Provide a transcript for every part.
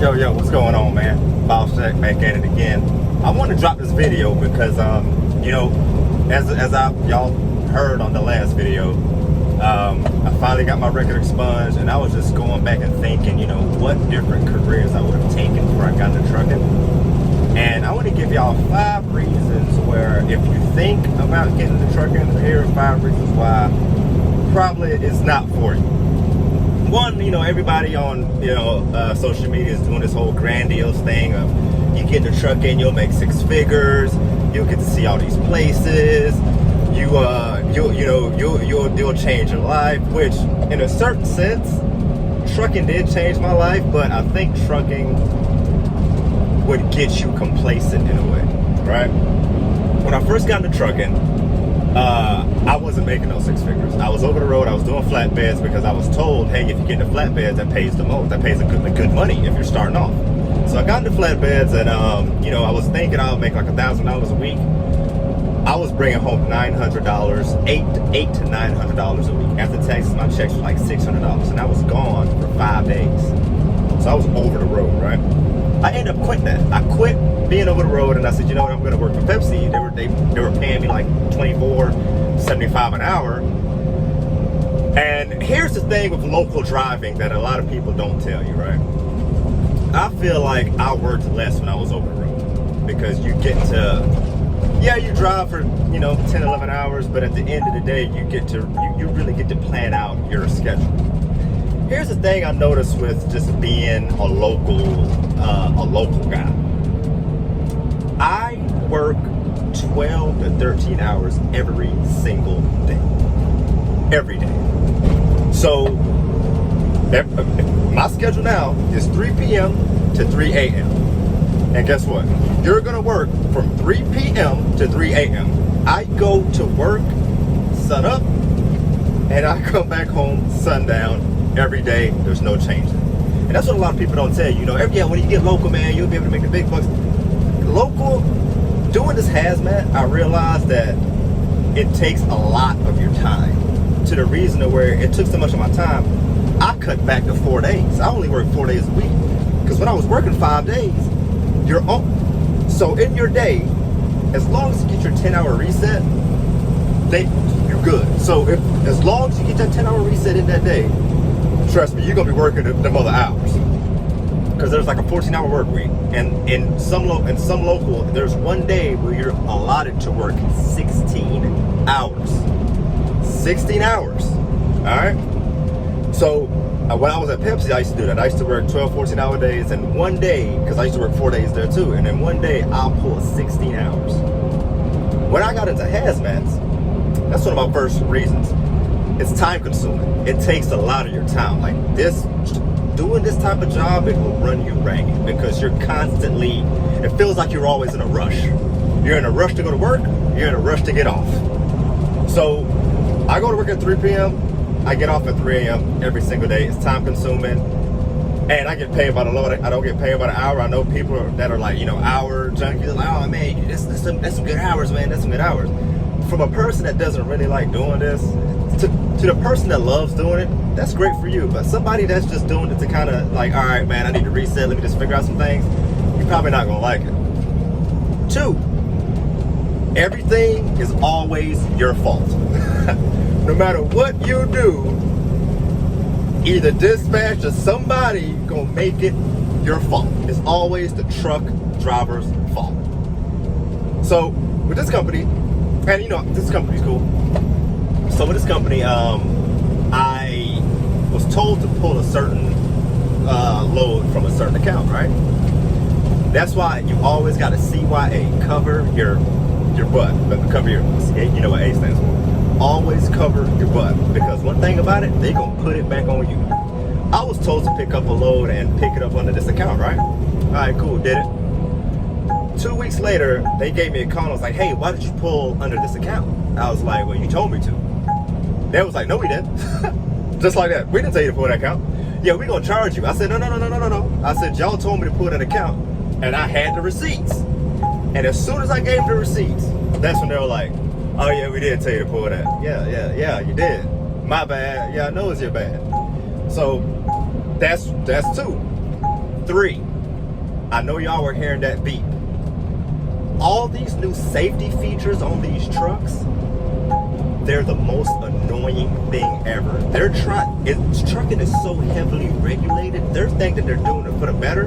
Yo, what's going on, man? Boss Jack back at it again. I want to drop this video because, as y'all heard on the last video, I finally got my record expunged, and I was just going back and thinking, what different careers I would have taken before I got into trucking. And I want to give y'all 5 reasons where, if you think about getting into trucking, here are 5 reasons why probably it's not for you. One, everybody on social media is doing this whole grandiose thing of you get in the trucking, you'll make 6 figures, you'll get to see all these places, you'll change your life. Which, in a certain sense, trucking did change my life, but I think trucking would get you complacent in a way, right? When I first got into trucking, I wasn't making those 6 figures. I was over the road, I was doing flatbeds because I was told, hey, if you get into flatbeds, that pays the most. That pays the good money if you're starting off. So I got into flatbeds, and I was thinking I would make like $1,000 a week. I was bringing home $900, $800 to $900 a week. After taxes, my checks were like $600, and I was gone for 5 days. So I was over the road, right? I ended up quitting that. I quit being over the road, and I said, I'm going to work for Pepsi. They were paying me like $24.75 an hour. And here's the thing with local driving that a lot of people don't tell you, right? I feel like I worked less when I was over the road, because you get to, you drive for 10, 11 hours, but at the end of the day, you really get to plan out your schedule. Here's the thing I noticed with just being a local guy. I work 12 to 13 hours every single day. Every day. So, my schedule now is 3 p.m. to 3 a.m. And guess what? You're going to work from 3 p.m. to 3 a.m. I go to work, sun up, and I come back home sundown. Every day, there's no change. And that's what a lot of people don't tell you. When you get local, man, you'll be able to make the big bucks. Local, doing this hazmat, I realized that it takes a lot of your time, to the reason of where it took so much of my time, I cut back to 4 days. I only work 4 days a week. Because when I was working 5 days, you're on. So in your day, as long as you get your 10-hour reset, you're good. So as long as you get that 10-hour reset in that day, trust me, you're going to be working them other hours. Because there's like a 14-hour work week. And in some local, there's one day where you're allotted to work 16 hours. 16 hours. Alright? So, when I was at Pepsi, I used to do that. I used to work 12, 14-hour days. And one day, because I used to work 4 days there too. And then one day, I'll pull 16 hours. When I got into hazmats, that's one of my first reasons. It's time consuming. It takes a lot of your time. Like doing this type of job, it will run you ragged, because you're constantly, it feels like you're always in a rush. You're in a rush to go to work, you're in a rush to get off. So I go to work at 3 p.m., I get off at 3 a.m. every single day. It's time consuming, and I get paid by the load. I don't get paid by the hour. I know people that are like, hour junkies, like, oh man, that's some good hours, man, that's some good hours. From a person that doesn't really like doing this, to the person that loves doing it, that's great for you. But somebody that's just doing it to kind of like, all right, man, I need to reset, let me just figure out some things, you're probably not going to like it. 2, everything is always your fault. No matter what you do, either dispatch or somebody going to make it your fault. It's always the truck driver's fault. So, with this company, and this company's cool. So with this company, I was told to pull a certain load from a certain account, right? That's why you always got a CYA, cover your butt, but cover your, you know what A stands for. Always cover your butt, because one thing about it, they gonna put it back on you. I was told to pick up a load and pick it up under this account, right? All right, cool, did it. 2 weeks later, they gave me a call and was like, hey, why did you pull under this account? I was like, well, you told me to. They was like, no, we didn't. Just like that. We didn't tell you to pull that account. Yeah, we gonna charge you. I said, no. I said, y'all told me to pull that account, and I had the receipts. And as soon as I gave the receipts, that's when they were like, oh yeah, we did tell you to pull that. Yeah, you did. My bad. Yeah, I know it's your bad. So that's 2. 3, I know y'all were hearing that beep. All these new safety features on these trucks, they're the most annoying thing ever. Trucking is so heavily regulated. Their thing that they're doing it for the better,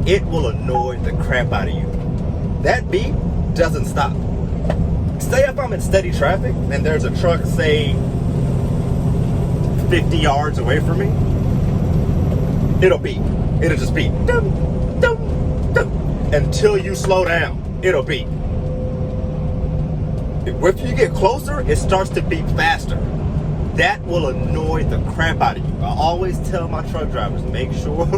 it will annoy the crap out of you. That beep doesn't stop. Say if I'm in steady traffic and there's a truck, say 50 yards away from me, it'll beep. It'll just beep. Dum, dum, dum. Until you slow down, it'll beep. If you get closer, it starts to beep faster. That will annoy the crap out of you. I always tell my truck drivers, make sure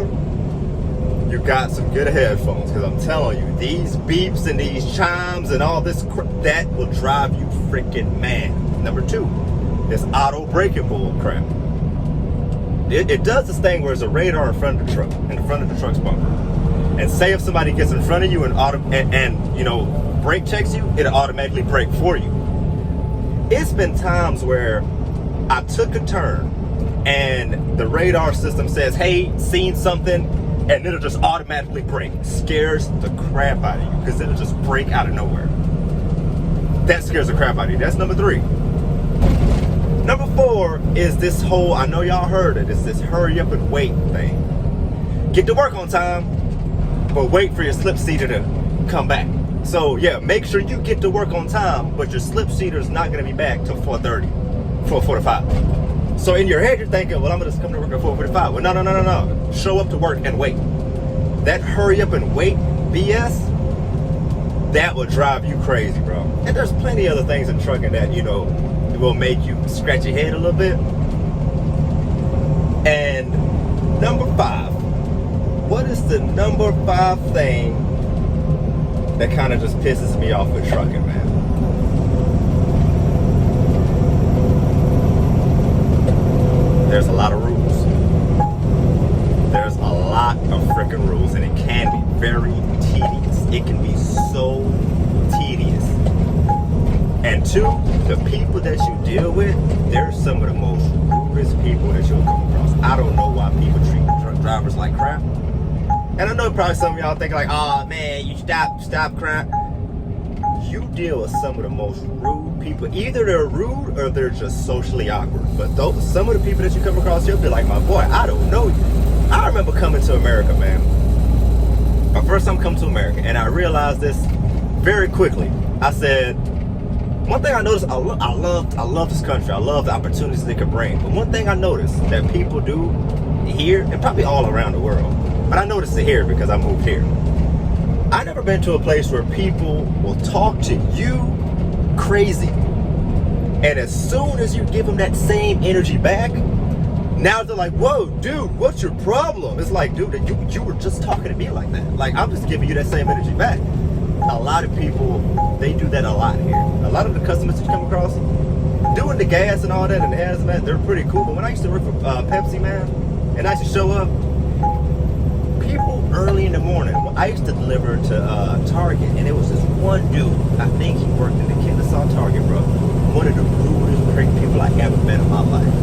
you got some good headphones, because I'm telling you, these beeps and these chimes and all this crap, that will drive you freaking mad. Number 2, this auto braking bull crap. It does this thing where there's a radar in front of the truck, in front of the truck's bumper. And say if somebody gets in front of you and brake checks you, it'll automatically brake for you. It's been times where I took a turn and the radar system says, hey, seen something, and it'll just automatically brake. Scares the crap out of you, because it'll just brake out of nowhere. That scares the crap out of you. That's number 3. Number 4 is this whole, I know y'all heard it, it's this hurry up and wait thing. Get to work on time, but wait for your slip seater to come back. So yeah, make sure you get to work on time, but your slip seater is not going to be back till 4:30, 4:45. So in your head, you're thinking, well, I'm going to come to work at 4:45. Well, no. Show up to work and wait. That hurry up and wait BS, that will drive you crazy, bro. And there's plenty of other things in trucking that, will make you scratch your head a little bit. And number 5, what is the number 5 thing that kind of just pisses me off with trucking, man? There's a lot of rules. There's a lot of freaking rules, and it can be very tedious. It can be so tedious. And 2, the people that you deal with, they're some of the most rudest people that you'll come across. I don't know why people treat truck drivers like crap. And I know probably some of y'all think like, oh man, you stop crap. You deal with some of the most rude people. Either they're rude or they're just socially awkward. But some of the people that you come across, you'll be like, my boy, I don't know you. I remember coming to America, man. My first time coming to America, and I realized this very quickly. I said, one thing I noticed, I love this country. I love the opportunities they can bring. But one thing I noticed that people do here, and probably all around the world, but I noticed it here because I moved here. I never been to a place where people will talk to you crazy, and as soon as you give them that same energy back, now they're like, whoa, dude, what's your problem? It's like, dude, you were just talking to me like that. Like, I'm just giving you that same energy back. A lot of people, they do that a lot here. A lot of the customers that you come across, doing the gas and all that and the hazmat, they're pretty cool. But when I used to work for Pepsi, man, and I used to show up, people early in the morning, I used to deliver to Target, and it was this one dude, I think he worked in the Kennesaw Target, bro. One of the rudest prick people I ever met in my life.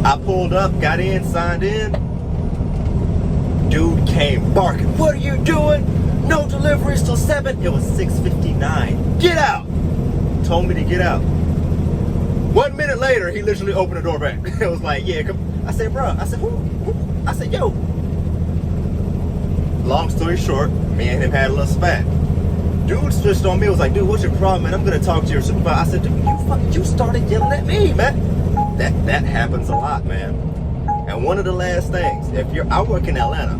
I pulled up, got in, signed in. Dude came barking, what are you doing? No deliveries till 7. It was 6:59. Get out! Told me to get out. 1 minute later, he literally opened the door back. It was like, yeah, come. I said, bro, I said, who? I said, yo. Long story short, me and him had a little spat. Dude switched on me, was like, dude, what's your problem, man? I'm gonna talk to your supervisor. I said, dude, you started yelling at me, man. That happens a lot, man. And one of the last things, I work in Atlanta.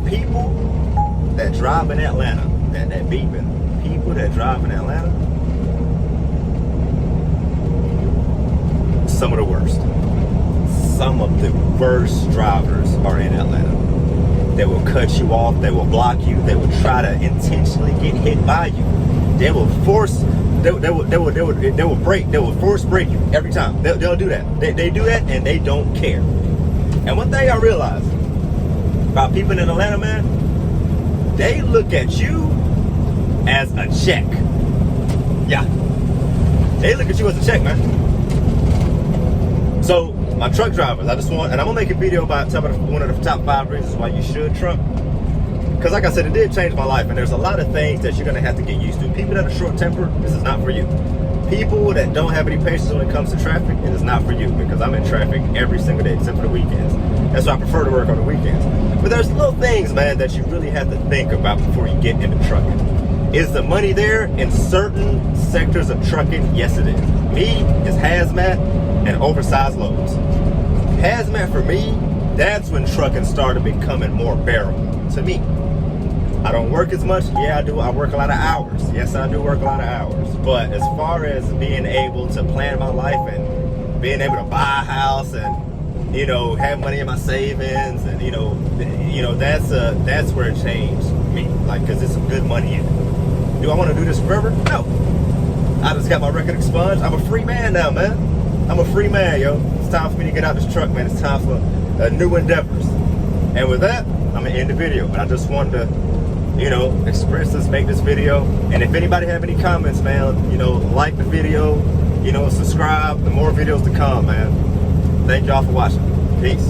People that drive in Atlanta, that beeping, people that drive in Atlanta, some of the worst. Some of the worst drivers are in Atlanta. They will cut you off, they will block you, they will try to intentionally get hit by you. They will force, they will break, they will force break you every time. They'll do that. They do that and they don't care. And one thing I realized about people in Atlanta, man, they look at you as a check. Yeah. They look at you as a check, man. So, my truck drivers, and I'm gonna make a video about one of the top 5 reasons why you should truck. Because like I said, it did change my life, and there's a lot of things that you're gonna have to get used to. People that are short-tempered, this is not for you. People that don't have any patience when it comes to traffic, it is not for you, because I'm in traffic every single day except for the weekends. That's why I prefer to work on the weekends. But there's little things, man, that you really have to think about before you get into trucking. Is the money there in certain sectors of trucking? Yes, it is. Me, is hazmat and oversized loads. Hazmat for me, that's when trucking started becoming more bearable to me. I don't work as much. Yeah, I do. I work a lot of hours. Yes, I do work a lot of hours. But as far as being able to plan my life and being able to buy a house and, you know, have money in my savings and, you know, that's where it changed me. Like, because there's some good money in it. Do I want to do this forever? No. I just got my record expunged. I'm a free man now, man. I'm a free man, yo. It's time for me to get out this truck, man. It's time for new endeavors. And with that, I'm going to end the video. But I just wanted to, you know, express this, make this video. And if anybody have any comments, man, you know, like the video, you know, subscribe. The more videos to come, man. Thank y'all for watching. Peace.